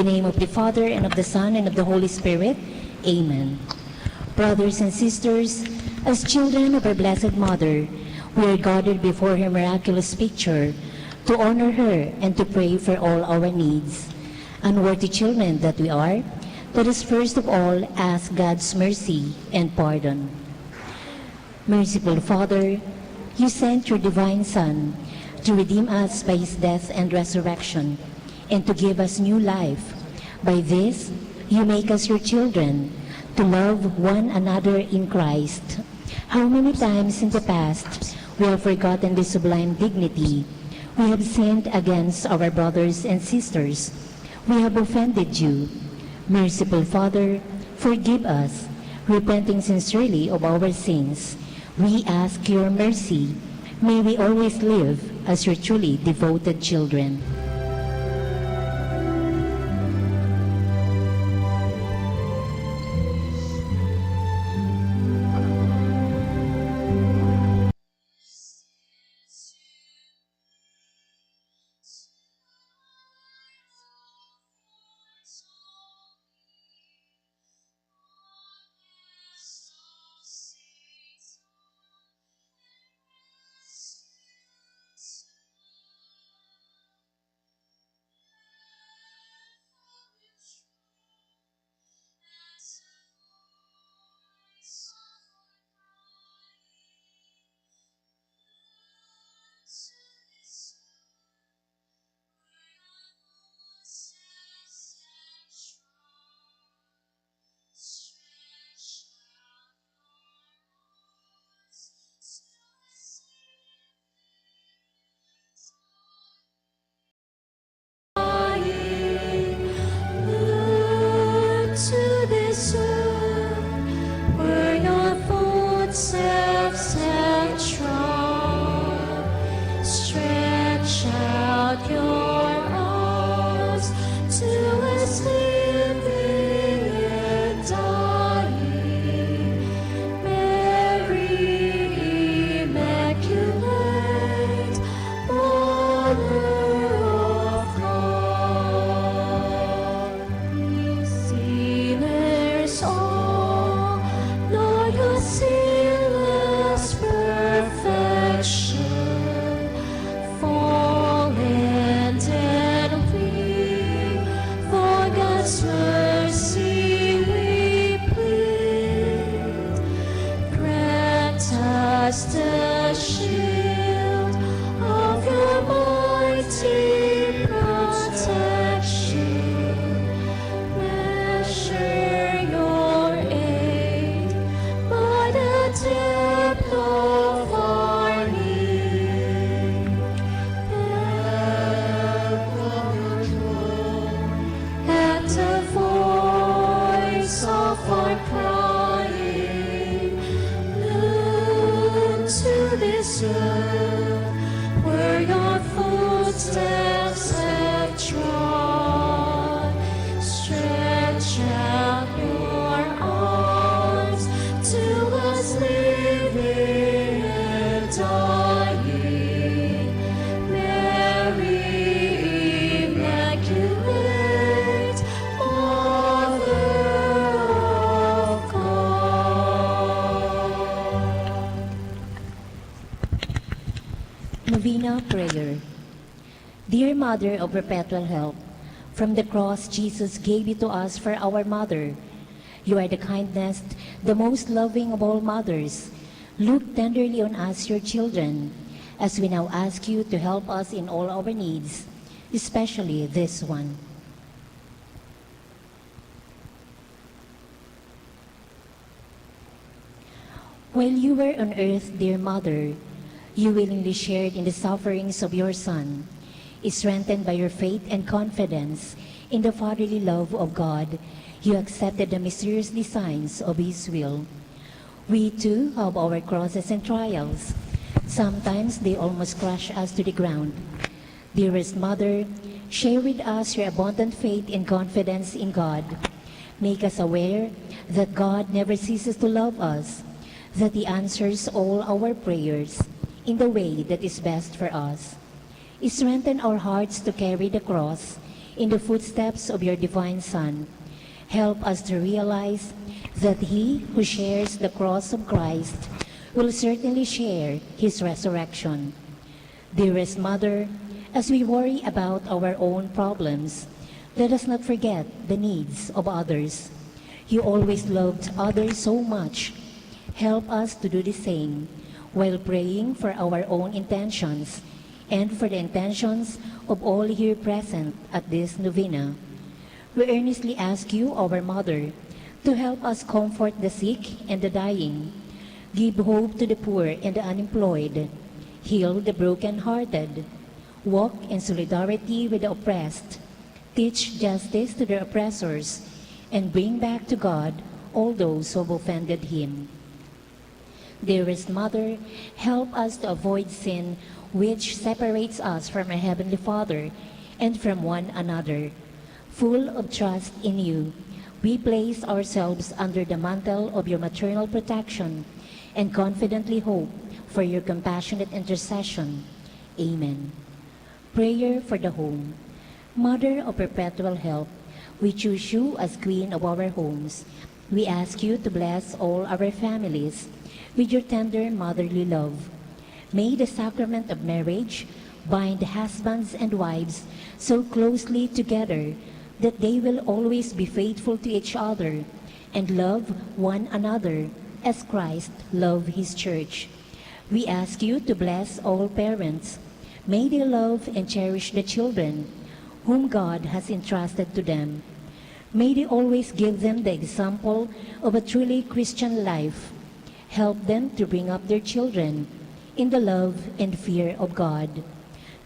name of the Father, and of the Son, and of the Holy Spirit. Amen. Brothers and sisters, as children of our Blessed Mother, we are gathered before her miraculous picture to honor her and to pray for all our needs. Unworthy children that we are, let us first of all ask God's mercy and pardon. Merciful Father, you sent your divine Son to redeem us by his death and resurrection, and to give us new life. By this, you make us your children, to love one another in Christ. How many times in the past we have forgotten this sublime dignity? We have sinned against our brothers and sisters. We have offended you. Merciful Father, forgive us, repenting sincerely of our sins. We ask your mercy. May we always live as your truly devoted children. Novena Prayer. Dear Mother of Perpetual Help, from the cross Jesus gave you to us for our mother. You are the kindest, the most loving of all mothers. Look tenderly on us, your children, as we now ask you to help us in all our needs, especially this one. While you were on earth, dear Mother, you willingly shared in the sufferings of your Son. Strengthened by your faith and confidence in the fatherly love of God, you accepted the mysterious designs of His will. We too have our crosses and trials. Sometimes they almost crush us to the ground. Dearest Mother, share with us your abundant faith and confidence in God. Make us aware that God never ceases to love us, that He answers all our prayers in the way that is best for us. Strengthen our hearts to carry the cross in the footsteps of your divine Son. Help us to realize that he who shares the cross of Christ will certainly share his resurrection. Dearest Mother, as we worry about our own problems, let us not forget the needs of others. You always loved others so much. Help us to do the same while praying for our own intentions and for the intentions of all here present at this novena. We earnestly ask you, our Mother, to help us comfort the sick and the dying, give hope to the poor and the unemployed, heal the broken-hearted, walk in solidarity with the oppressed, teach justice to the oppressors, and bring back to God all those who have offended him. Dearest Mother, help us to avoid sin which separates us from our Heavenly Father and from one another. Full of trust in you, we place ourselves under the mantle of your maternal protection and confidently hope for your compassionate intercession. Amen. Prayer for the home. Mother of perpetual help, we choose you as Queen of our homes. We ask you to bless all our families with your tender motherly love. May the sacrament of marriage bind husbands and wives so closely together that they will always be faithful to each other and love one another as Christ loved his church. We ask you to bless all parents. May they love and cherish the children whom God has entrusted to them. May they always give them the example of a truly Christian life. Help them to bring up their children in the love and fear of God.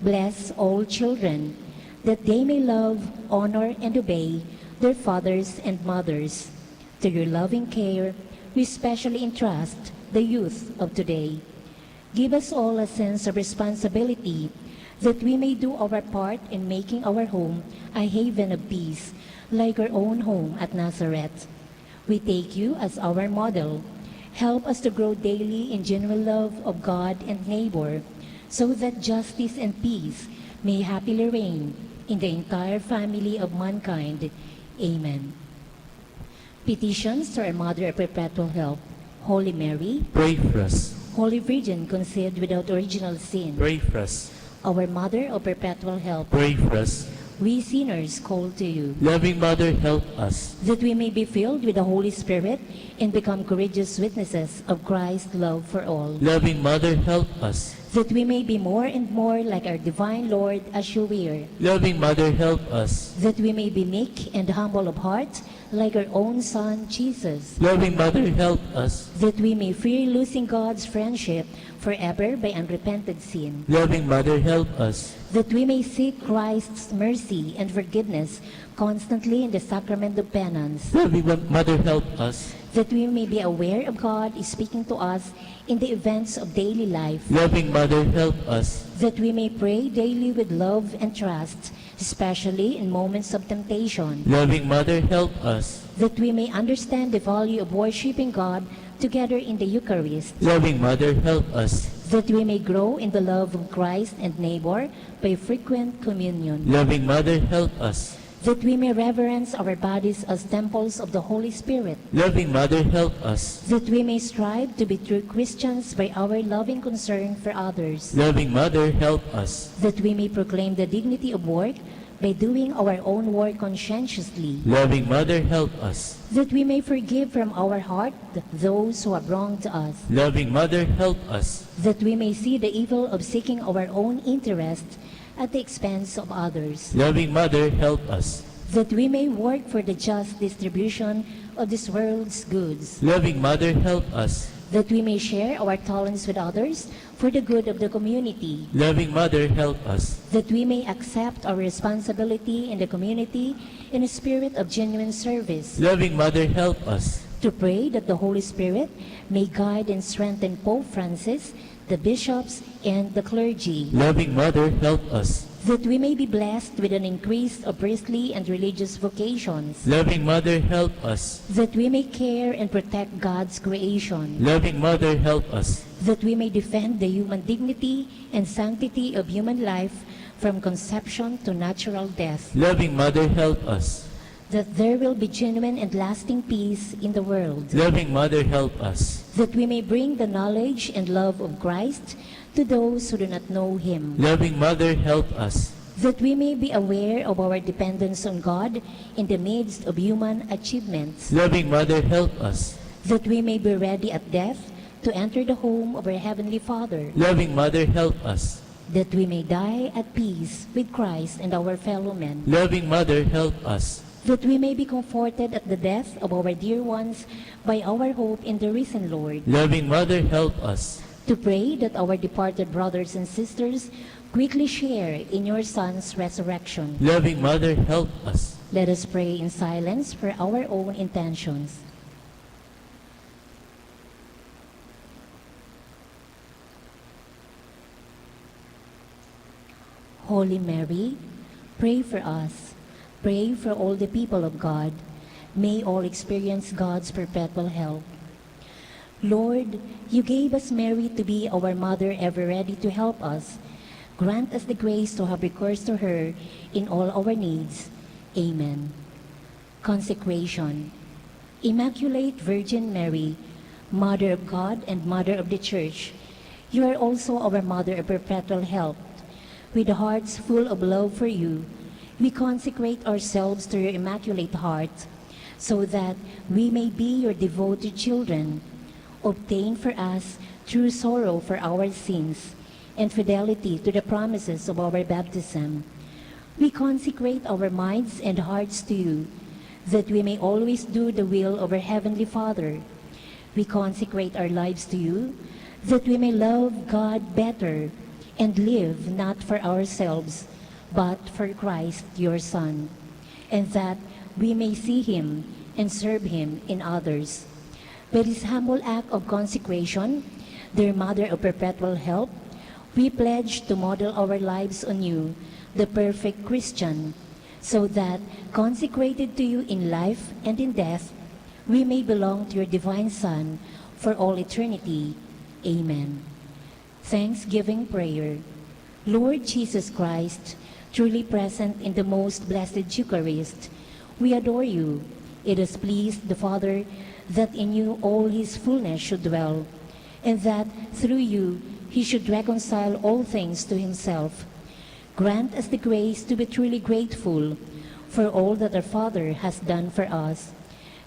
Bless all children, that they may love, honor, and obey their fathers and mothers. To your loving care, we specially entrust the youth of today. Give us all a sense of responsibility, that we may do our part in making our home a haven of peace, like our own home at Nazareth. We take you as our model. Help us to grow daily in genuine love of God and neighbor, so that justice and peace may happily reign in the entire family of mankind. Amen. Petitions to our Mother of Perpetual Help. Holy Mary, pray for us. Holy Virgin, conceived without original sin, Pray for us. our Mother of Perpetual Help, Pray for us. we sinners call to you, Loving Mother, help us. that we may be filled with the Holy Spirit and become courageous witnesses of Christ's love for all, Loving Mother, help us. that we may be more and more like our divine Lord as you were, Loving Mother, help us. that we may be meek and humble of heart like our own Son, Jesus, Loving Mother, help us. that we may fear losing God's friendship forever by unrepented sin, Loving Mother, help us. that we may seek Christ's mercy and forgiveness constantly in the sacrament of penance, Loving Mother, help us. that we may be aware of God is speaking to us in the events of daily life, Loving Mother, help us. that we may pray daily with love and trust, especially in moments of temptation, Loving Mother, help us. that we may understand the value of worshiping God together in the Eucharist, Loving Mother, help us. that we may grow in the love of Christ and neighbor by frequent communion, Loving Mother, help us. that we may reverence our bodies as temples of the Holy Spirit, Loving Mother, help us. that we may strive to be true Christians by our loving concern for others, Loving Mother, help us. that we may proclaim the dignity of work by doing our own work conscientiously, Loving Mother, help us. that we may forgive from our heart those who have wronged us, Loving Mother, help us. that we may see the evil of seeking our own interest at the expense of others, Loving Mother, help us. that we may work for the just distribution of this world's goods, Loving Mother, help us. that we may share our talents with others for the good of the community, Loving Mother, help us. that we may accept our responsibility in the community in a spirit of genuine service, Loving Mother, help us. to pray that the Holy Spirit may guide and strengthen Pope Francis, the bishops, and the clergy, Loving Mother, help us. that we may be blessed with an increase of priestly and religious vocations, Loving Mother, help us. that we may care and protect God's creation, Loving Mother, help us. that we may defend the human dignity and sanctity of human life from conception to natural death, Loving Mother, help us. that there will be genuine and lasting peace in the world, Loving Mother, help us. that we may bring the knowledge and love of Christ to those who do not know Him, Loving Mother, help us. that we may be aware of our dependence on God in the midst of human achievements, Loving Mother, help us. that we may be ready at death to enter the home of our Heavenly Father, Loving Mother, help us. that we may die at peace with Christ and our fellow men, Loving Mother, help us. that we may be comforted at the death of our dear ones by our hope in the risen Lord, Loving Mother, help us. to pray that our departed brothers and sisters quickly share in your Son's resurrection. Loving Mother, help us. Let us pray in silence for our own intentions. Holy Mary, pray for us. Pray for all the people of God. May all experience God's perpetual help. Lord, you gave us Mary to be our mother, ever ready to help us. Grant us the grace to have recourse to her in all our needs. Amen. Consecration. Immaculate Virgin Mary, Mother of God and Mother of the Church, you are also our Mother of perpetual help. With hearts full of love for you, we consecrate ourselves to your Immaculate Heart, so that we may be your devoted children. Obtain for us true sorrow for our sins and fidelity to the promises of our baptism. We consecrate our minds and hearts to you, that we may always do the will of our Heavenly Father. We consecrate our lives to you, that we may love God better and live not for ourselves, but for Christ, your Son, and that we may see Him and serve Him in others. By this humble act of consecration, dear Mother of perpetual help, we pledge to model our lives on you, the perfect Christian, so that, consecrated to you in life and in death, we may belong to your divine Son for all eternity. Amen. Thanksgiving Prayer. Lord Jesus Christ, truly present in the most blessed Eucharist, we adore you. It has pleased the Father that in you all His fullness should dwell, and that through you He should reconcile all things to Himself. Grant us the grace to be truly grateful for all that our Father has done for us.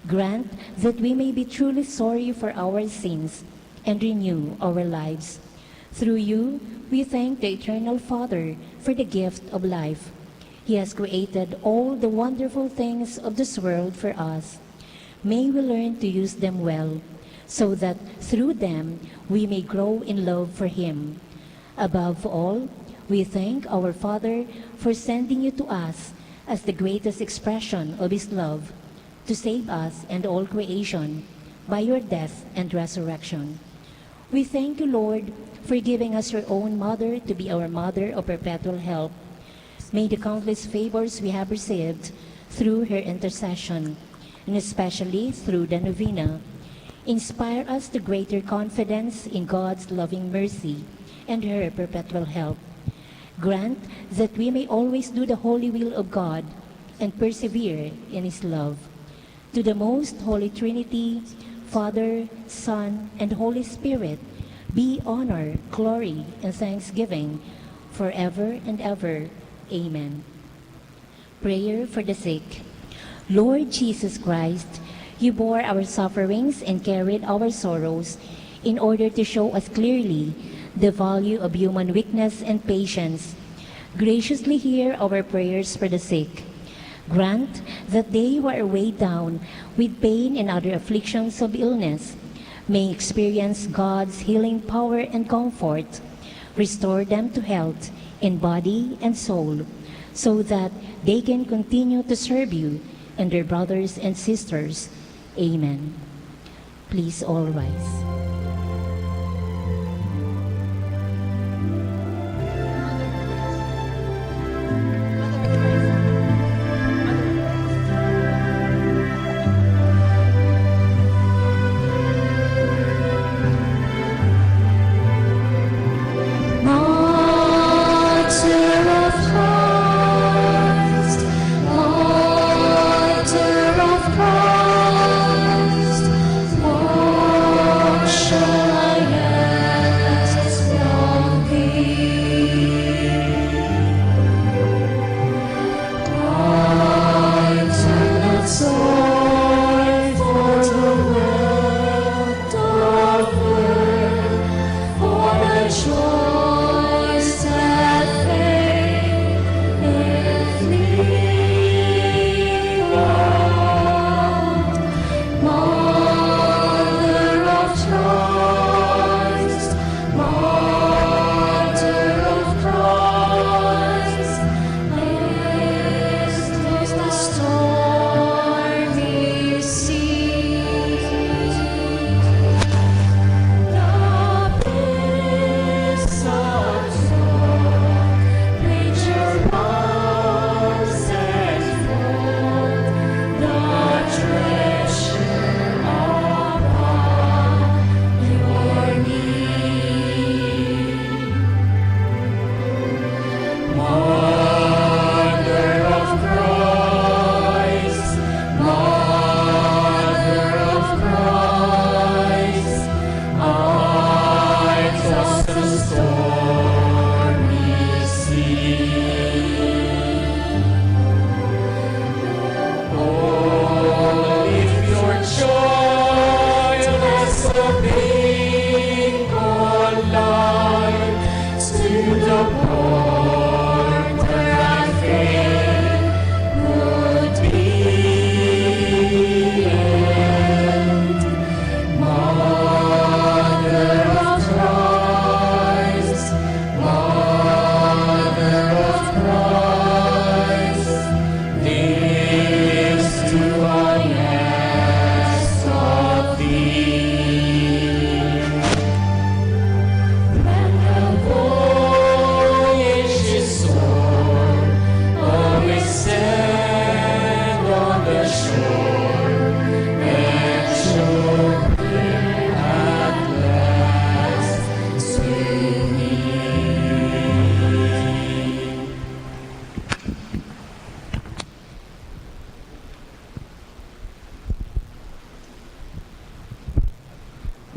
Grant that we may be truly sorry for our sins and renew our lives. Through you, we thank the Eternal Father for the gift of life. He has created all the wonderful things of this world for us. May we learn to use them well, so that through them we may grow in love for Him. Above all, we thank our Father for sending you to us as the greatest expression of His love, to save us and all creation by your death and resurrection. We thank you, Lord, for giving us your own Mother to be our Mother of perpetual help. May the countless favors we have received through her intercession, and especially through the novena, inspire us to greater confidence in God's loving mercy and her perpetual help. Grant that we may always do the holy will of God and persevere in His love. To the most Holy Trinity, Father, Son, and Holy Spirit, be honor, glory, and thanksgiving forever and ever. Amen. Prayer for the sick. Lord Jesus Christ, you bore our sufferings and carried our sorrows in order to show us clearly the value of human weakness and patience. Graciously hear our prayers for the sick. Grant that they who are weighed down with pain and other afflictions of illness may experience God's healing power and comfort. Restore them to health in body and soul, so that they can continue to serve you and their brothers and sisters. Amen. Please all rise.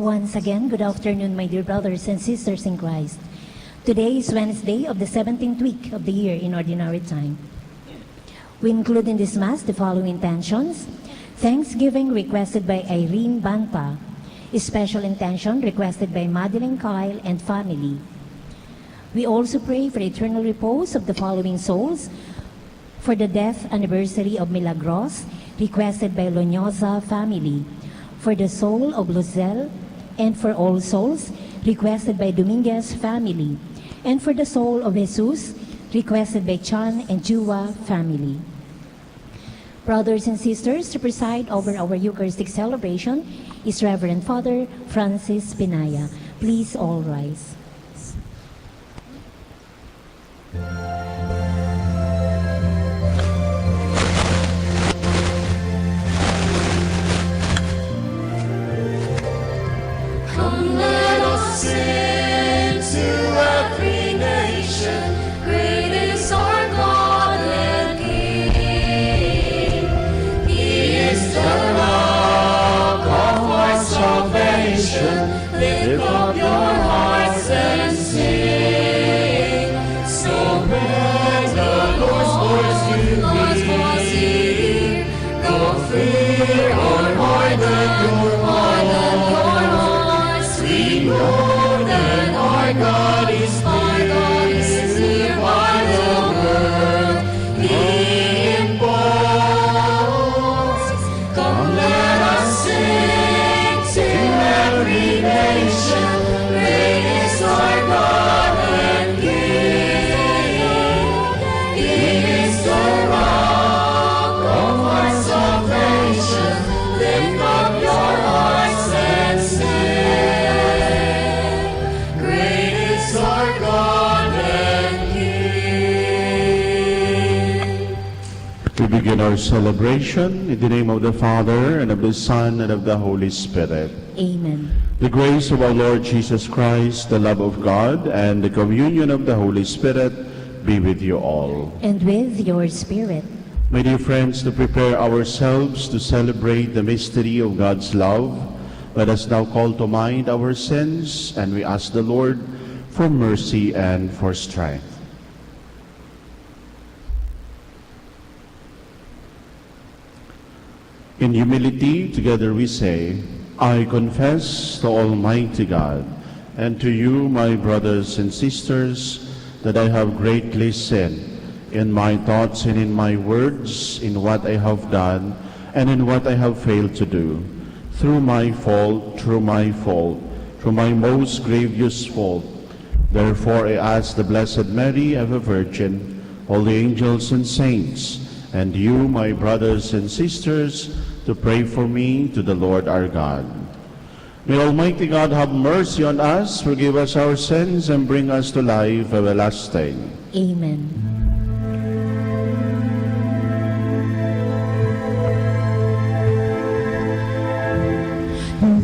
Once again, good afternoon, my dear brothers and sisters in Christ. Today is Wednesday of the 17th week of the year in Ordinary Time. We include in this Mass the following intentions. Thanksgiving requested by Irene Banpa. A special intention requested by Madeline Kyle and family. We also pray for the eternal repose of the following souls. For the death anniversary of Milagros, requested by Loñosa family. For the soul of Luzelle, and for all souls, requested by Dominguez family. And for the soul of Jesus, requested by Chan and Jua family. Brothers and sisters, to preside over our Eucharistic celebration is Reverend Father Francis Pinaya. Please all rise. Come, let us sing to every nation. Great is our God and King. He is the rock of our salvation. Lift up your hearts and sing. So let the Lord's voice you hear. No fear or harden your hearts. We know that our God is near by the word He imparts. Come, let us sing to every nation. Great is our God and King. He is the rock of our salvation. Lift up your hearts and sing. Great is our God and King. We begin our celebration in the name of the Father, and of the Son, and of the Holy Spirit. Amen. The grace of our Lord Jesus Christ, the love of God, and the communion of the Holy Spirit be with you all. And with your spirit. My dear friends, to prepare ourselves to celebrate the mystery of God's love, let us now call to mind our sins, and we ask the Lord for mercy and for strength. In humility, together we say, I confess to Almighty God and to you, my brothers and sisters, that I have greatly sinned in my thoughts and in my words, in what I have done and in what I have failed to do, through my most grievous fault. Therefore I ask the Blessed Mary, ever Virgin, all the angels and saints, and you, my brothers and sisters, to pray for me to the Lord our God. May Almighty God have mercy on us, forgive us our sins, and bring us to life everlasting. Amen.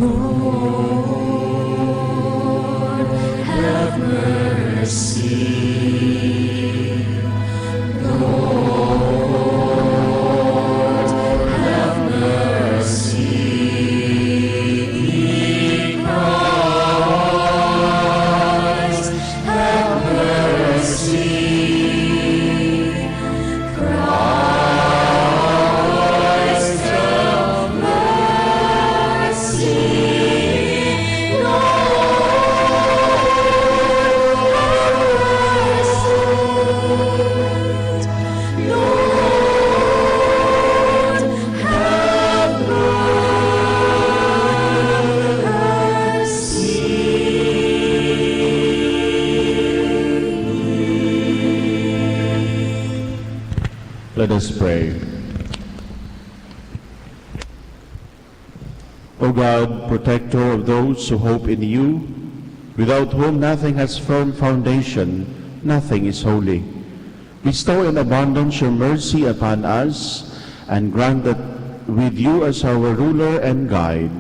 Lord, have mercy. Lord, have mercy. Christ, have mercy. Christ, have mercy. Let us pray. O God, protector of those who hope in you, without whom nothing has firm foundation, nothing is holy. Bestow in abundance your mercy upon us, and grant that with you as our ruler and guide,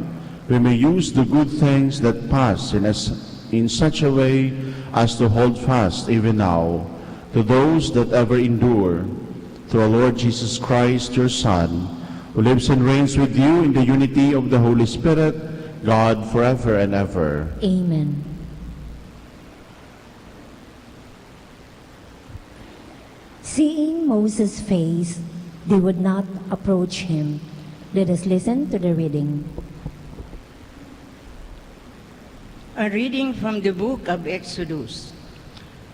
we may use the good things that pass in us in such a way as to hold fast even now to those that ever endure. Through our Lord Jesus Christ, your Son, who lives and reigns with you in the unity of the Holy Spirit, God forever and ever. Amen. Seeing Moses' face, they would not approach him. Let us listen to the reading. A reading from the book of Exodus.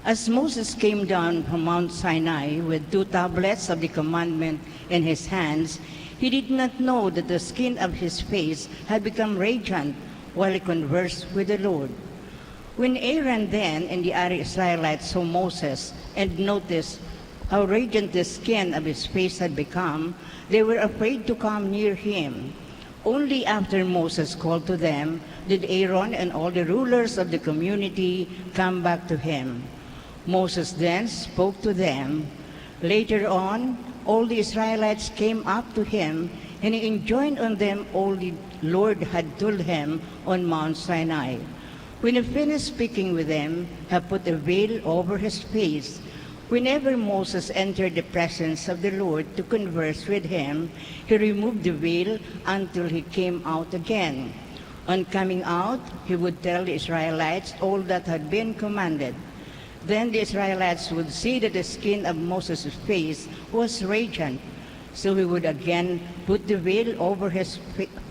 As Moses came down from Mount Sinai with 2 tablets of the commandment in his hands, he did not know that the skin of his face had become radiant while he conversed with the Lord. When Aaron then and the other Israelites saw Moses and noticed how radiant the skin of his face had become, they were afraid to come near him. Only after Moses called to them did Aaron and all the rulers of the community come back to him. Moses then spoke to them. Later on, all the Israelites came up to him, and he enjoined on them all the Lord had told him on Mount Sinai. When he finished speaking with them, he put a veil over his face. Whenever Moses entered the presence of the Lord to converse with him, he removed the veil until he came out again. On coming out, he would tell the Israelites all that had been commanded. Then the Israelites would see that the skin of Moses' face was radiant, so he would again put the veil over his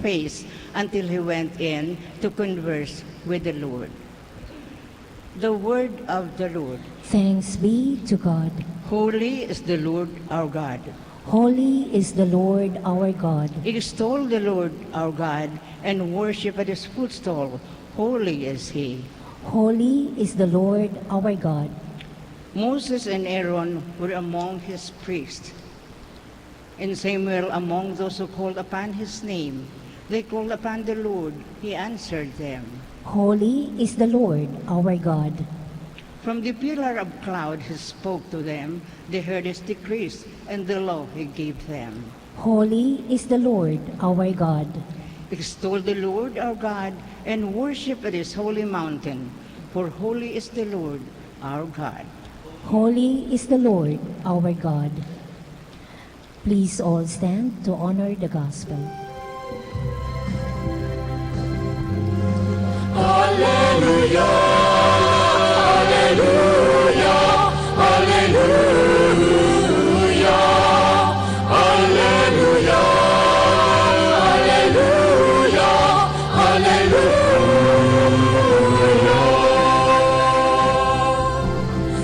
face until he went in to converse with the Lord. The word of the Lord. Thanks be to God. Holy is the Lord our God. Holy is the Lord our God. Extol the Lord our God and worship at his footstool. Holy is he. Holy is the Lord our God. Moses and Aaron were among his priests, and Samuel among those who called upon his name. They called upon the Lord. He answered them. Holy is the Lord our God. From the pillar of cloud he spoke to them. They heard his decrees and the law he gave them. Holy is the Lord our God. Extol the Lord our God and worship at his holy mountain, for holy is the Lord our God. Holy is the Lord our God. Please all stand to honor the gospel.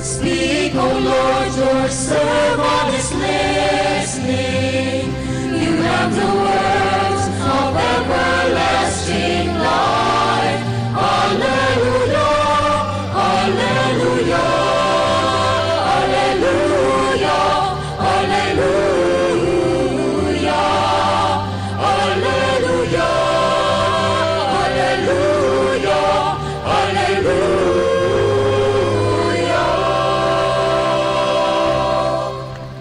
Speak, O Lord, your servant is listening. You have the words of everlasting life. Alleluia, alleluia, alleluia, alleluia, alleluia, alleluia, alleluia.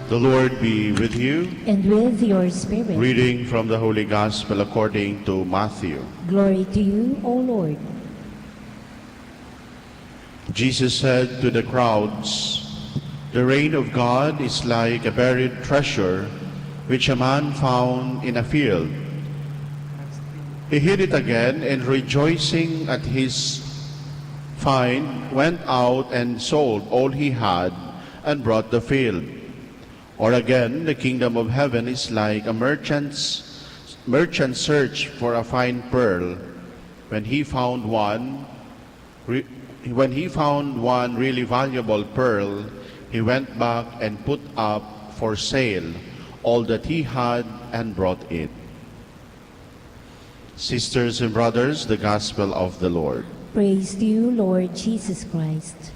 The Lord be with you. And with your spirit. Reading from the Holy Gospel according to Matthew. Glory to you, O Lord. Jesus said to the crowds, "The reign of God is like a buried treasure which a man found in a field. He hid it again, and rejoicing at his find, went out and sold all he had and brought the field. Or again, the kingdom of heaven is like a merchant's search for a fine pearl. When he found one really valuable pearl, he went back and put up for sale all that he had and brought it." Sisters and brothers, the Gospel of the Lord. Praise to you, Lord Jesus Christ.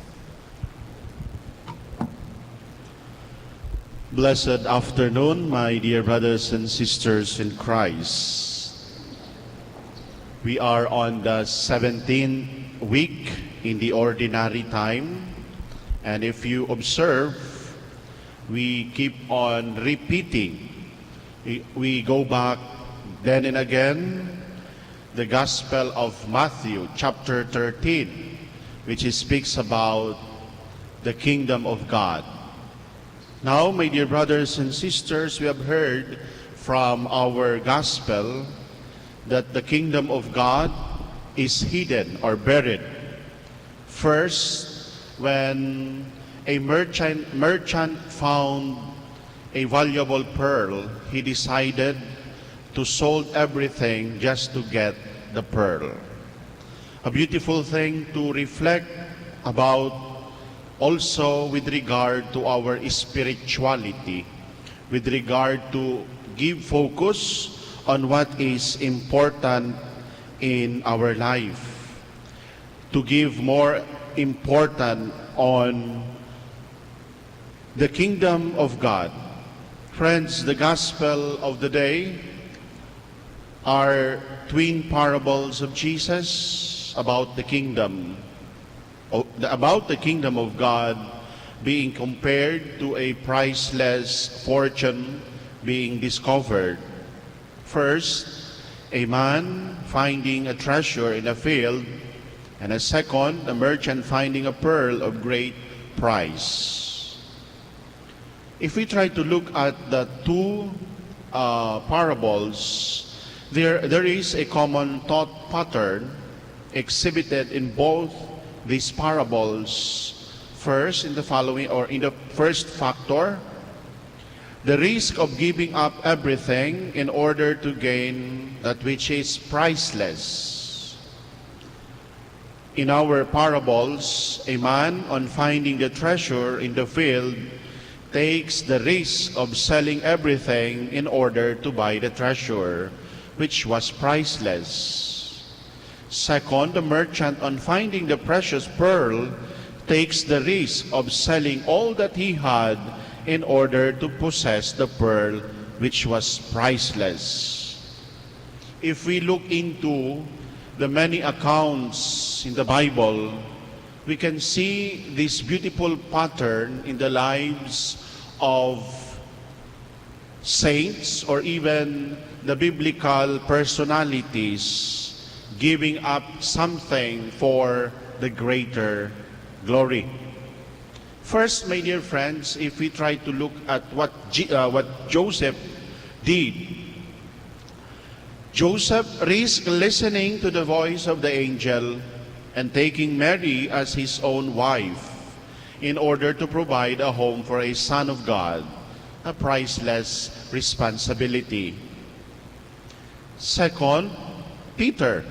Blessed afternoon, my dear brothers and sisters in Christ. We are on the 17th week in the ordinary time, and if you observe, we keep on repeating. We go back then and again, the Gospel of Matthew, chapter 13, which speaks about the kingdom of God. Now, my dear brothers and sisters, we have heard from our Gospel that the kingdom of God is hidden or buried. First, when a merchant found a valuable pearl, he decided to sold everything just to get the pearl. A beautiful thing to reflect about also with regard to our spirituality, with regard to give focus on what is important in our life, to give more important on the kingdom of God. Friends, the gospel of the day are twin parables of Jesus about the kingdom of God being compared to a priceless fortune being discovered. First, a man finding a treasure in a field, and a second, a merchant finding a pearl of great price. If we try to look at the two parables, there is a common thought pattern exhibited in both these parables. First, in the first factor, the risk of giving up everything in order to gain that which is priceless. In our parables, a man, on finding the treasure in the field, takes the risk of selling everything in order to buy the treasure, which was priceless. Second, the merchant, on finding the precious pearl, takes the risk of selling all that he had in order to possess the pearl, which was priceless. If we look into the many accounts in the Bible, we can see this beautiful pattern in the lives of saints or even the biblical personalities giving up something for the greater glory. First, my dear friends, if we try to look at what Joseph did, Joseph risked listening to the voice of the angel and taking Mary as his own wife in order to provide a home for a son of God, a priceless responsibility. Second, Peter.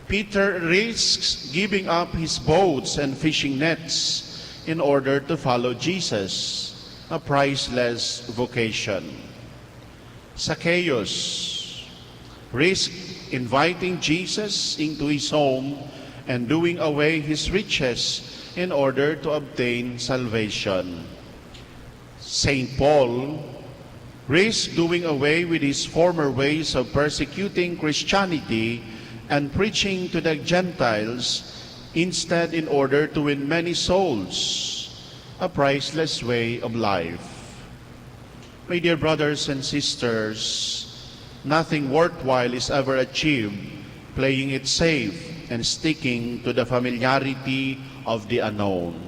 Peter risks giving up his boats and fishing nets in order to follow Jesus, a priceless vocation. Zacchaeus risked inviting Jesus into his home and doing away his riches in order to obtain salvation. St. Paul risked doing away with his former ways of persecuting Christianity and preaching to the Gentiles instead in order to win many souls, a priceless way of life. My dear brothers and sisters, nothing worthwhile is ever achieved playing it safe and sticking to the familiarity of the unknown.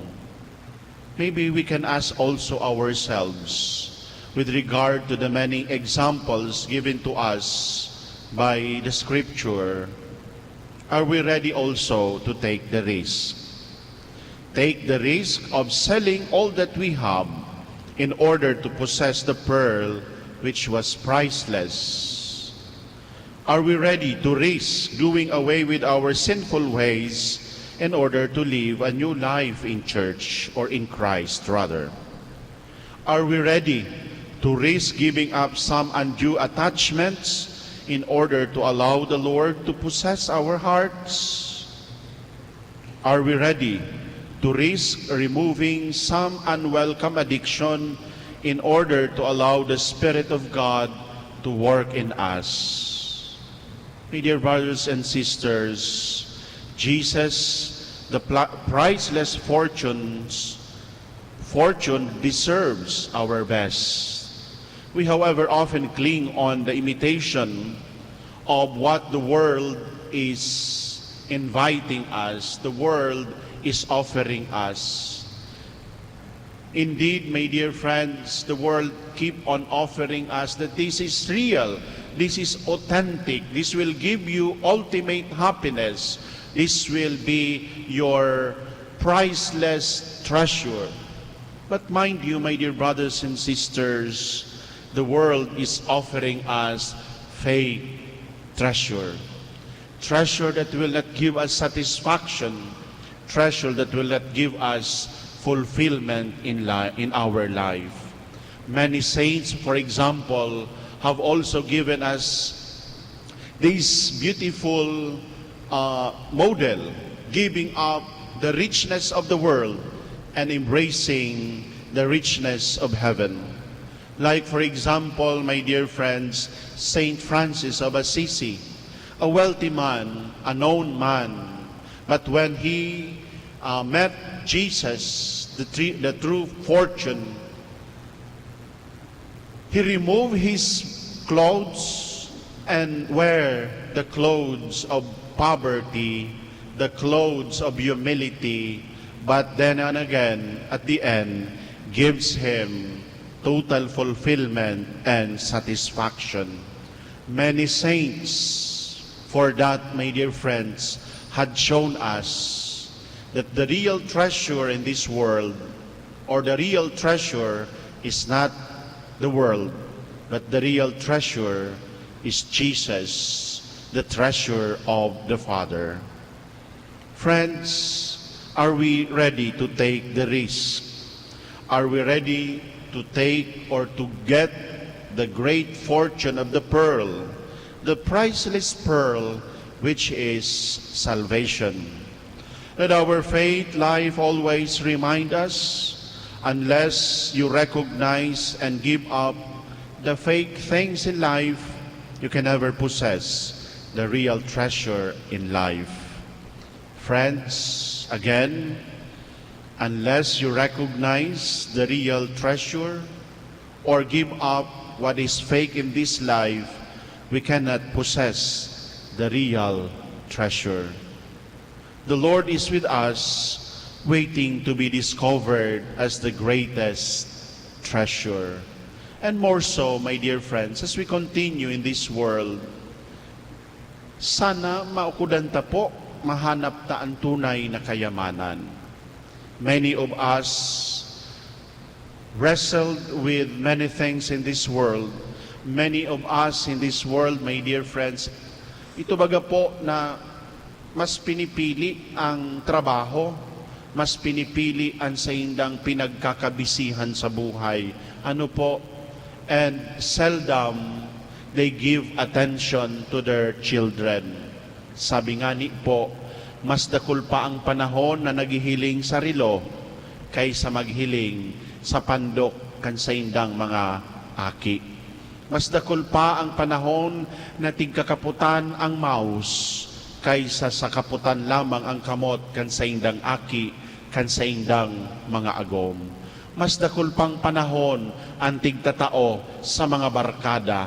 Maybe we can ask also ourselves with regard to the many examples given to us by the Scripture, are we ready also to take the risk? Take the risk of selling all that we have in order to possess the pearl which was priceless. Are we ready to risk doing away with our sinful ways in order to live a new life in church or in Christ rather? Are we ready to risk giving up some undue attachments in order to allow the Lord to possess our hearts? Are we ready to risk removing some unwelcome addiction in order to allow the Spirit of God to work in us? My dear brothers and sisters, Jesus, the priceless fortune deserves our best. We, however, often cling on the imitation of what the world is inviting us, the world is offering us. Indeed, my dear friends, the world keep on offering us that this is real, This is authentic. This will give you ultimate happiness. This will be your priceless treasure. But mind you, my dear brothers and sisters, the world is offering us fake treasure. Treasure that will not give us satisfaction. Treasure that will not give us fulfillment in our life. Many saints, for example, have also given us this beautiful model, giving up the richness of the world and embracing the richness of heaven. Like, for example, my dear friends, Saint Francis of Assisi, a wealthy man, a known man, but when he met Jesus, the true fortune, he removed his clothes and wear the clothes of poverty, the clothes of humility, but then and again, at the end, gives him total fulfillment and satisfaction. Many saints, for that, my dear friends, had shown us that the real treasure in this world, or the real treasure, is not the world, but the real treasure is Jesus, the treasure of the Father. Friends, are we ready to take the risk? Are we ready to take or to get the great fortune of the pearl, the priceless pearl, which is salvation? Let our faith life always remind us, unless you recognize and give up the fake things in life, you can never possess the real treasure in life. Friends, again, unless you recognize the real treasure or give up what is fake in this life, we cannot possess the real treasure. The Lord is with us, waiting to be discovered as the greatest treasure. And more so, my dear friends, as we continue in this world, sana maukudan ta po, mahanap ta ang tunay na kayamanan. Many of us wrestled with many things in this world. Many of us in this world, my dear friends, ito baga po na mas pinipili ang trabaho, mas pinipili ang saindang pinagkakabisihan sa buhay. Ano po? And seldom they give attention to their children. Sabi nga ni po, mas dakul pa ang panahon na naghihiling sa rilo kaysa maghiling sa pandok kan saindang mga aki. Mas dakul pa ang panahon na tigkakaputan ang mouse kaysa sa kaputan lamang ang kamot kan saindang aki, kan saindang mga agom. Mas dakul pang panahon ang tigtatao sa mga barkada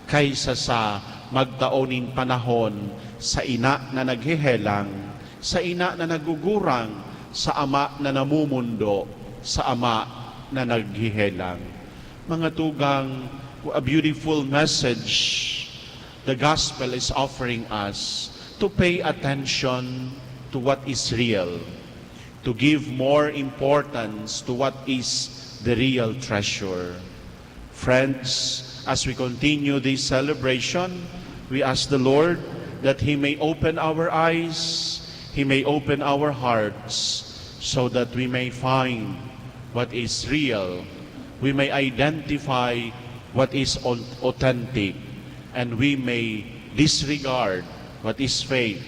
kaysa sa magtaonin panahon sa ina na naghihelang, sa ina na nagugurang, sa ama na namumundo, sa ama na naghihelang. Mga tugang, a beautiful message the gospel is offering us, to pay attention to what is real, to give more importance to what is the real treasure. Friends, as we continue this celebration, we ask the Lord that He may open our eyes, He may open our hearts, so that we may find what is real, we may identify what is authentic, and we may disregard what is fake,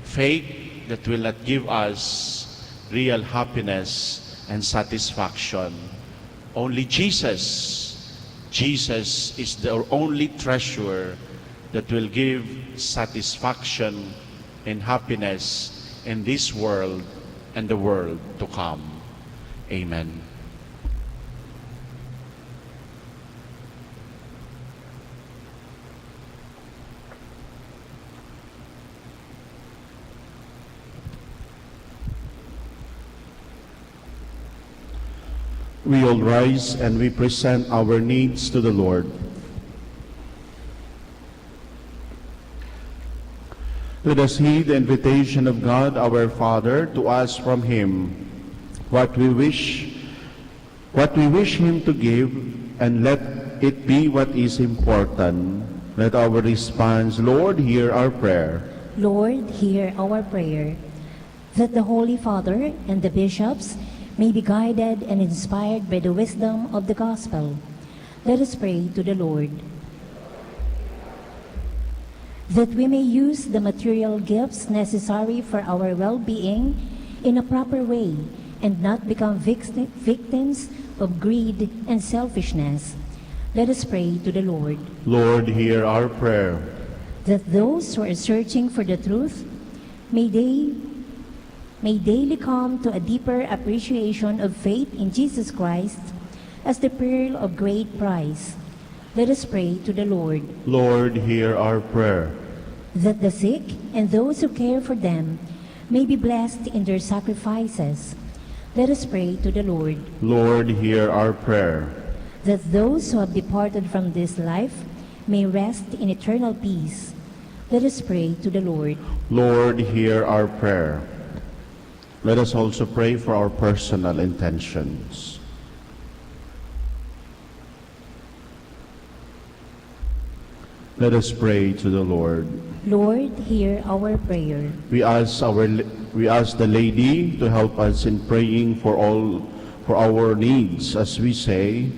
fake that will not give us real happiness and satisfaction. Only Jesus is the only treasure that will give satisfaction and happiness in this world and the world to come. Amen. We all rise and we present our needs to the Lord. Let us heed the invitation of God our Father to ask from Him what we wish Him to give, and let it be what is important. Let our response, Lord, hear our prayer. Lord, hear our prayer, that the Holy Father and the bishops may be guided and inspired by the wisdom of the gospel. Let us pray to the Lord. That we may use the material gifts necessary for our well-being in a proper way and not become victims of greed and selfishness. Let us pray to the Lord. Lord, hear our prayer. That those who are searching for the truth may daily come to a deeper appreciation of faith in Jesus Christ as the pearl of great price. Let us pray to the Lord. Lord, hear our prayer. That the sick and those who care for them may be blessed in their sacrifices. Let us pray to the Lord. Lord, hear our prayer. That those who have departed from this life may rest in eternal peace. Let us pray to the Lord. Lord, hear our prayer. Let us also pray for our personal intentions. Let us pray to the Lord. Lord, hear our prayer. We ask the Lady to help us in praying for our needs as we say,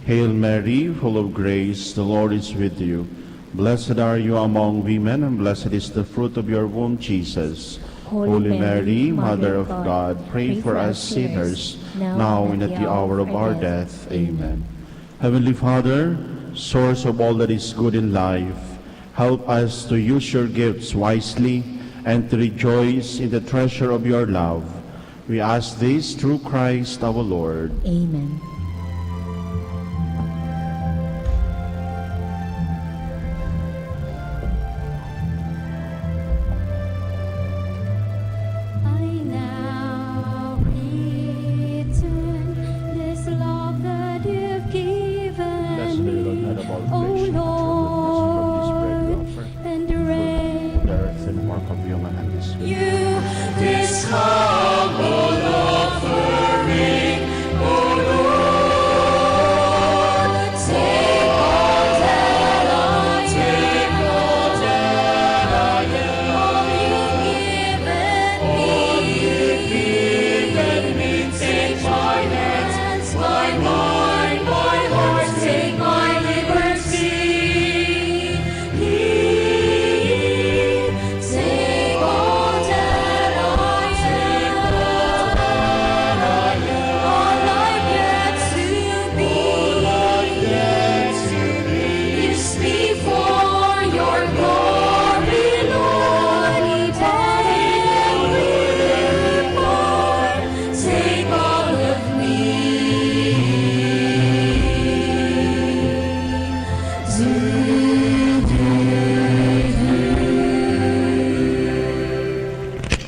Hail Mary, full of grace, the Lord is with you. Blessed are you among women, and blessed is the fruit of your womb, Jesus. Holy Mary, Mother of God, pray for us sinners, now and at the hour of our death. Amen. Heavenly Father, source of all that is good in life, help us to use your gifts wisely and to rejoice in the treasure of your love. We ask this through Christ our Lord. Amen.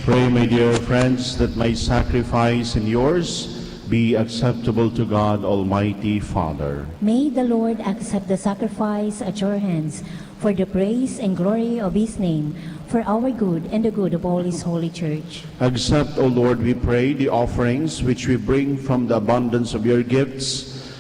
Pray, my dear friends, that my sacrifice and yours be acceptable to God, Almighty Father. May the Lord accept the sacrifice at your hands for the praise and glory of his name, for our good and the good of all his holy church. Accept, O Lord, we pray, the offerings which we bring from the abundance of your gifts,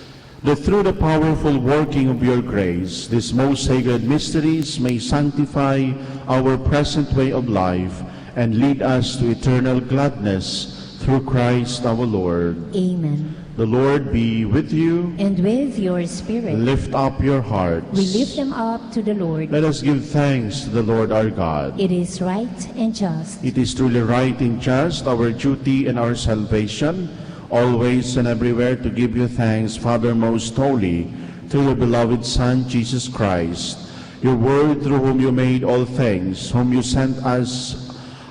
that through the powerful working of your grace, these most sacred mysteries may sanctify our present way of life and lead us to eternal gladness through Christ our Lord. Amen. The Lord be with you. And with your spirit. Lift up your hearts. We lift them up to the Lord. Let us give thanks to the Lord our God. It is right and just. It is truly right and just, our duty and our salvation, always and everywhere to give you thanks, Father most holy, through your beloved Son, Jesus Christ, your word through whom you made all things, whom you sent us,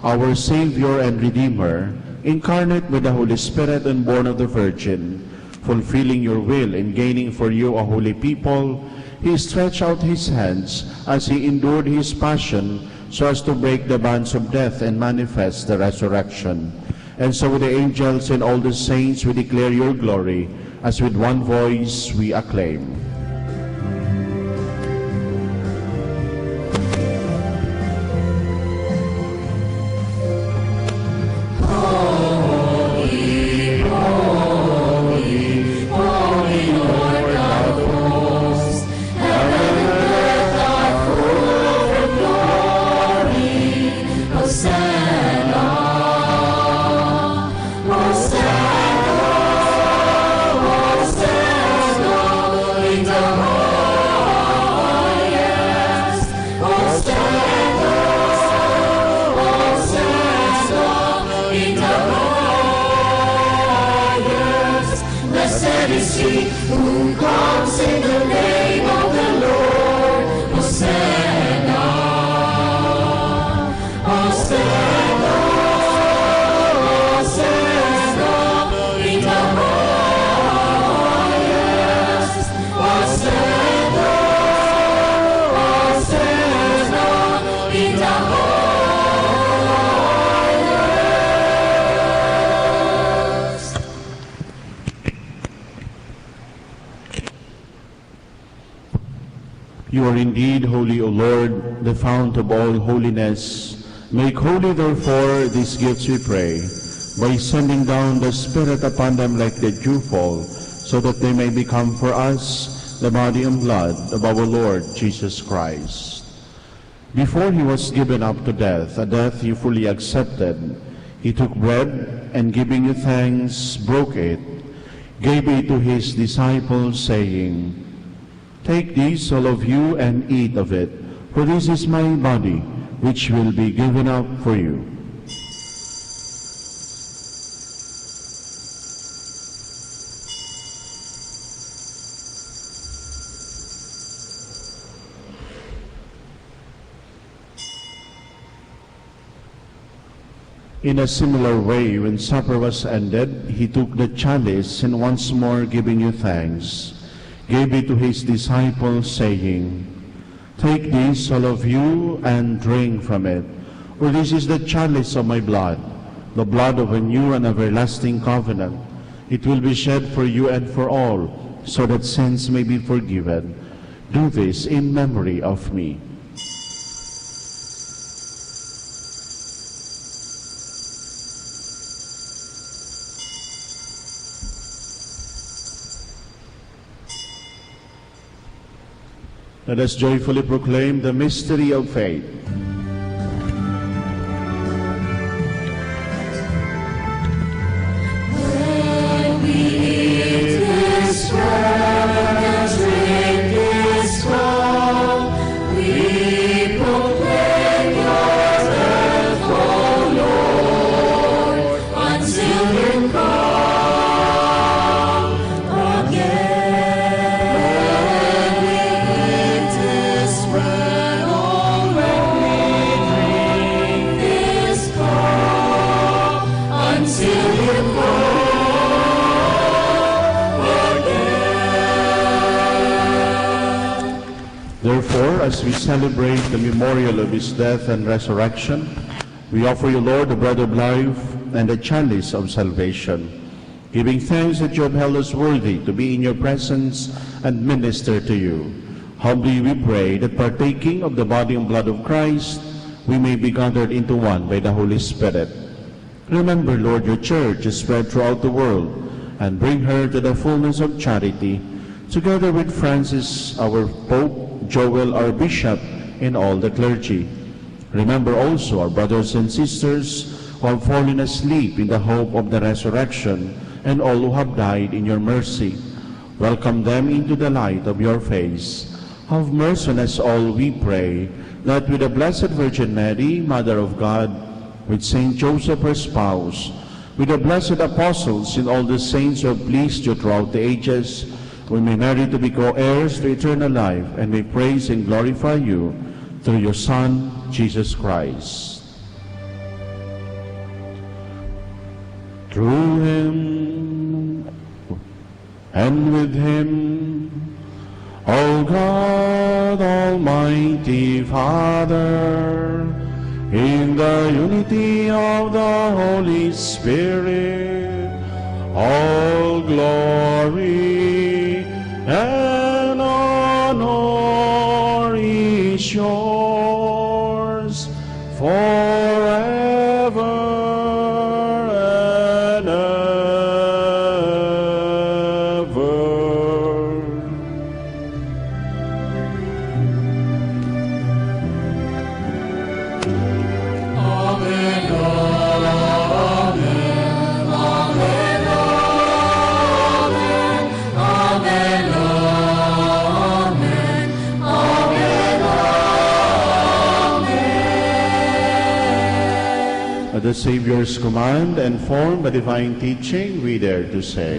our Savior and Redeemer, incarnate with the Holy Spirit and born of the Virgin, fulfilling your will and gaining for you a holy people. He stretched out his hands as he endured his passion so as to break the bonds of death and manifest the resurrection. And so with the angels and all the saints we declare your glory, as with one voice we acclaim. You are indeed holy, O Lord, the fount of all holiness. Make holy, therefore, these gifts, we pray, by sending down the Spirit upon them like the dewfall, so that they may become for us the body and blood of our Lord Jesus Christ. Before he was given up to death, a death you fully accepted, he took bread, and giving you thanks, broke it, gave it to his disciples, saying, Take this, all of you, and eat of it, for this is my body, which will be given up for you. In a similar way, when supper was ended, he took the chalice, and once more giving you thanks, gave it to his disciples, saying, Take this, all of you, and drink from it, for this is the chalice of my blood, the blood of a new and everlasting covenant. It will be shed for you and for all, so that sins may be forgiven. Do this in memory of me. Let us joyfully proclaim the mystery of faith. When we eat this bread and drink this cup, we proclaim your death, O Lord, until you come again. Therefore, as we celebrate the memorial of his death and resurrection, we offer you, Lord, the bread of life and the chalice of salvation, giving thanks that you have held us worthy to be in your presence and minister to you. Humbly we pray that partaking of the body and blood of Christ, we may be gathered into one by the Holy Spirit. Remember, Lord, your church is spread throughout the world, and bring her to the fullness of charity, together with Francis, our Pope, Joel, our Bishop, and all the clergy. Remember also our brothers and sisters who have fallen asleep in the hope of the resurrection, and all who have died in your mercy. Welcome them into the light of your face. Have mercy on us all, we pray, that with the Blessed Virgin Mary, Mother of God, with Saint Joseph, her spouse, with the blessed apostles and all the saints who have pleased you throughout the ages, we may merit to be co-heirs to eternal life, and may praise and glorify you through your Son, Jesus Christ. Through him and with him, O God, Almighty Father, in the unity of the Holy Spirit, all glory and honor is yours forever and ever. Amen, amen, amen, amen, amen, amen. At the Savior's command and formed by divine teaching, we dare to say,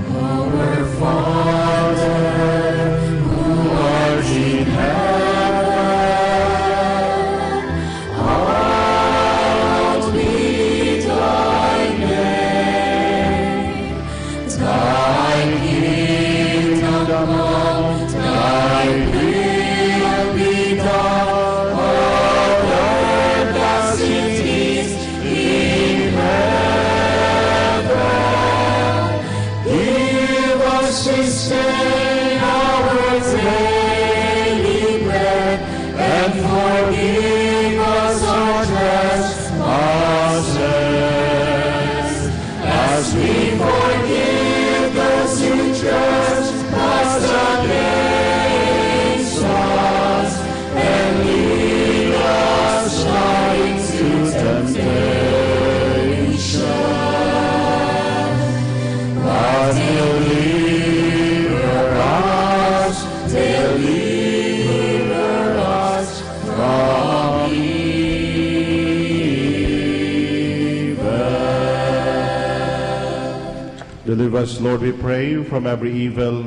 Our Father, who art in heaven, hallowed be thy name. Thy kingdom come. Deliver us, Lord, we pray, from every evil.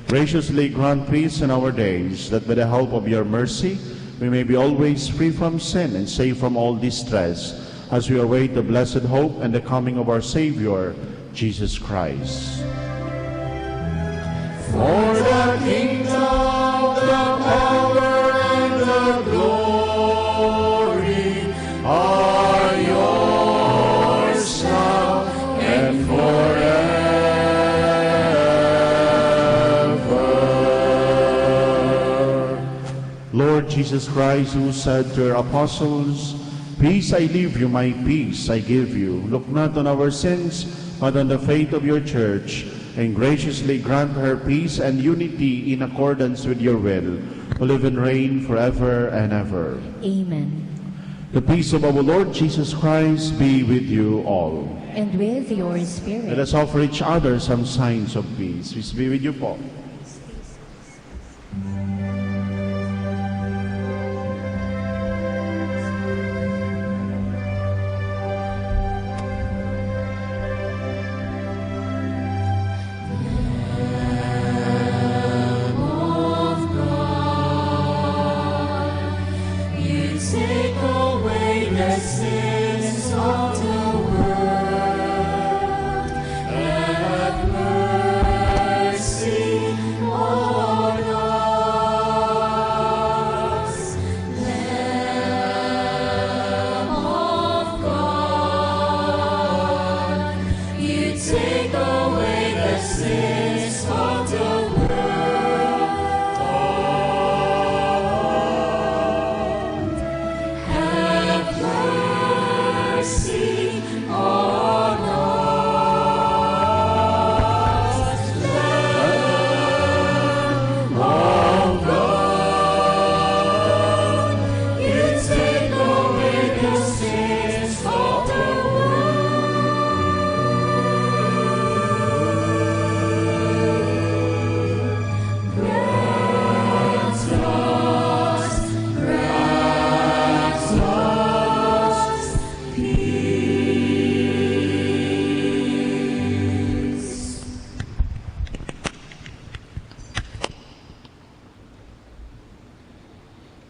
Graciously grant peace in our days, that by the help of your mercy we may be always free from sin and safe from all distress, as we await the blessed hope and the coming of our Savior, Jesus Christ. For the kingdom, the power, and the glory are yours now and forever. Lord Jesus Christ, who said to your apostles, "Peace I leave you, my peace I give you," look not on our sins, but on the faith of your church, and graciously grant her peace and unity in accordance with your will, to live and reign forever and ever. Amen. The peace of our Lord Jesus Christ be with you all. And with your spirit. Let us offer each other some signs of peace. Peace be with you, Paul.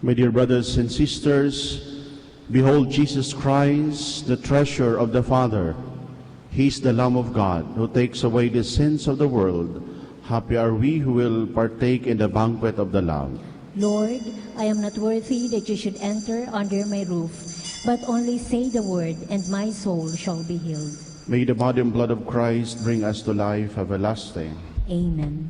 My dear brothers and sisters, behold Jesus Christ, the treasure of the Father. He is the Lamb of God who takes away the sins of the world. Happy are we who will partake in the banquet of the Lamb. Lord, I am not worthy that you should enter under my roof, but only say the word, and my soul shall be healed. May the body and blood of Christ bring us to life everlasting. Amen.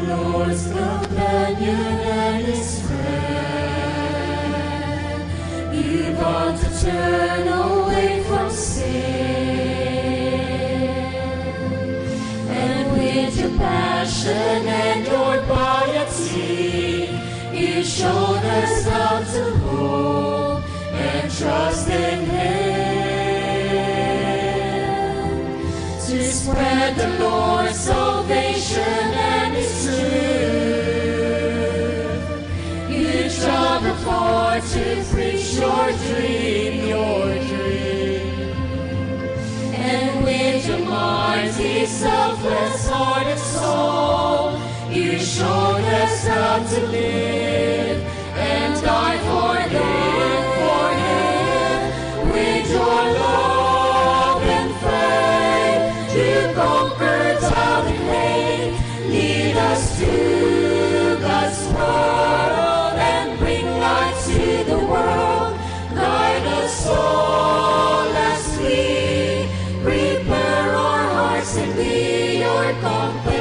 Lord's companion and his friend. You want to turn away from sin, and with your passion and your piety, you showed us how to hope and trust in Him, to spread the Lord's salvation and His truth. You traveled far to preach your dream, and with your mighty, selfless heart and soul, you showed us how to live and die for Him, with your love and faith. You conquered doubt and hate. Lead us to God's world and bring light to the world. Guide us all as we prepare our hearts and be your company.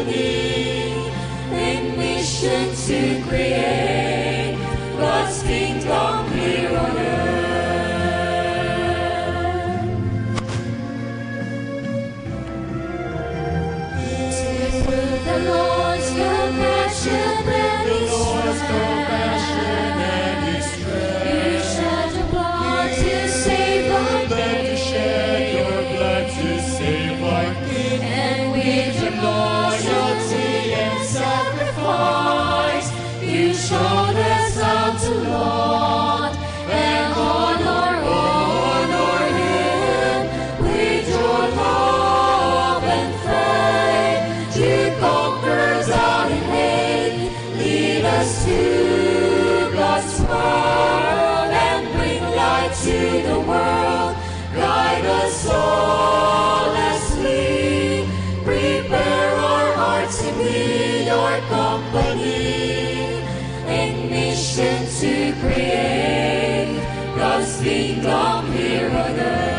us to God's world and bring light to the world. Guide us all as we prepare our hearts to be your company in mission to create God's kingdom here on earth.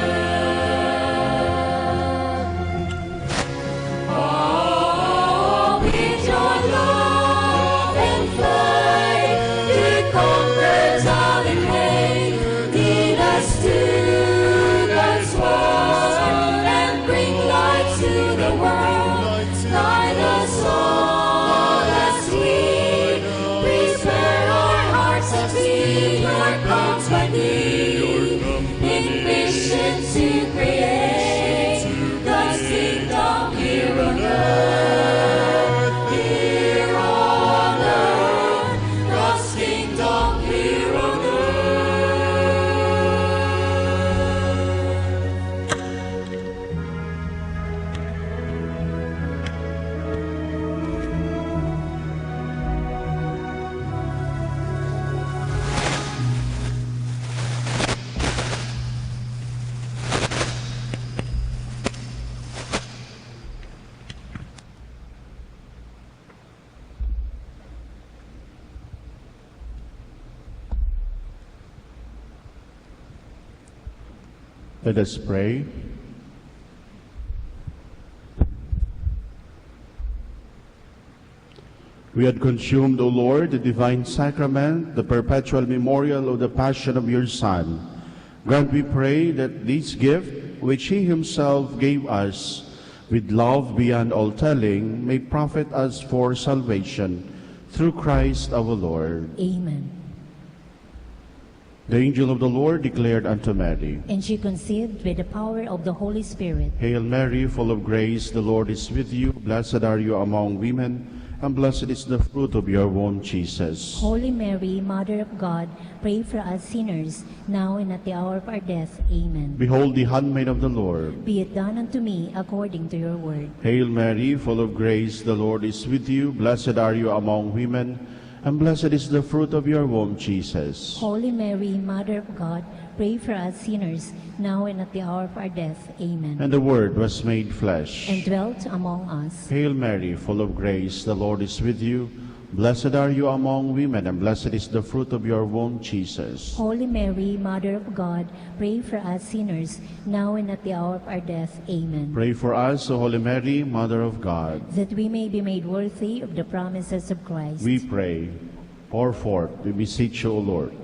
Oh, with your love and faith to conquer doubt and hate, lead us to God's world and bring light to the world. Guide us all as we prepare our hearts to be your company in mission to create God's kingdom here on earth. Here on earth, God's kingdom here on earth. Let us pray. We had consumed, O Lord, the divine sacrament, the perpetual memorial of the passion of your Son. Grant, we pray, that this gift, which he himself gave us with love beyond all telling, may profit us for salvation through Christ our Lord. Amen. The angel of the Lord declared unto Mary, And she conceived with the power of the Holy Spirit. Hail Mary, full of grace, the Lord is with you. Blessed are you among women, and blessed is the fruit of your womb, Jesus. Holy Mary, Mother of God, pray for us sinners, now and at the hour of our death. Amen. Behold the handmaid of the Lord. Be it done unto me according to your word. Hail Mary, full of grace, the Lord is with you. Blessed are you among women, and blessed is the fruit of your womb, Jesus. Holy Mary, Mother of God, pray for us sinners, now and at the hour of our death. Amen. And the Word was made flesh. And dwelt among us. Hail Mary, full of grace, the Lord is with you. Blessed are you among women, and blessed is the fruit of your womb, Jesus. Holy Mary, Mother of God, pray for us sinners, now and at the hour of our death. Amen. Pray for us, O Holy Mary, Mother of God. That we may be made worthy of the promises of Christ. We pray. Pour forth, we beseech you, O Lord,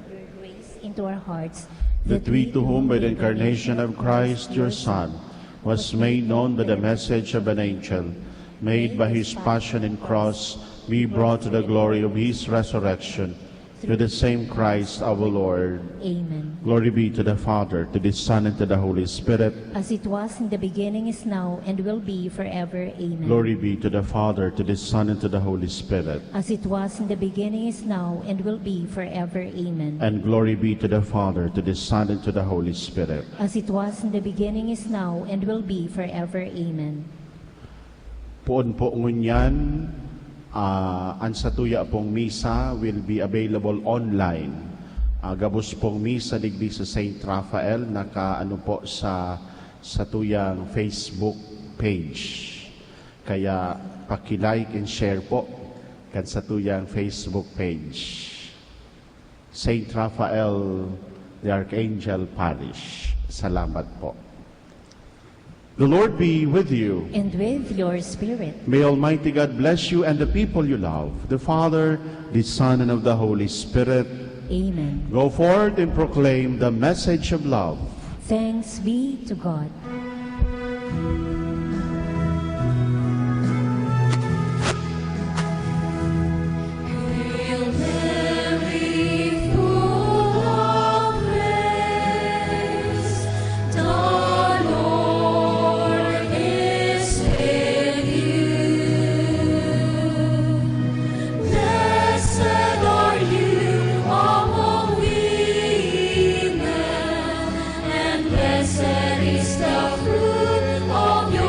Your grace into our hearts, that we, to whom by the incarnation of Christ your Son was made known by the message of an angel, made by his passion and cross, be brought to the glory of his resurrection, through the same Christ our Lord. Amen. Glory be to the Father, to the Son, and to the Holy Spirit. As it was in the beginning, is now, and will be forever. Amen. Glory be to the Father, to the Son, and to the Holy Spirit. As it was in the beginning, is now, and will be forever. Amen. And glory be to the Father, to the Son, and to the Holy Spirit. As it was in the beginning, is now, and will be forever. Amen. Poon po ngunyan, ang satuya pong misa will be available online. Gabos pong misa digdi sa St. Raphael, nakaano po sa satuyang Facebook page. Kaya paki-like and share po kan satuyang Facebook page. St. Raphael, the Archangel, Parish. Salamat po. The Lord be with you. And with your spirit. May Almighty God bless you and the people you love, the Father, the Son, and of the Holy Spirit. Amen. Go forth and proclaim the message of love. Thanks be to God. Hail Mary, full of grace, the Lord is with you. Blessed are you among women, and blessed is the fruit of your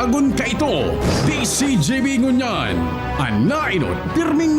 dagon ka ito. DZGB ngunyan. Anainot, pirming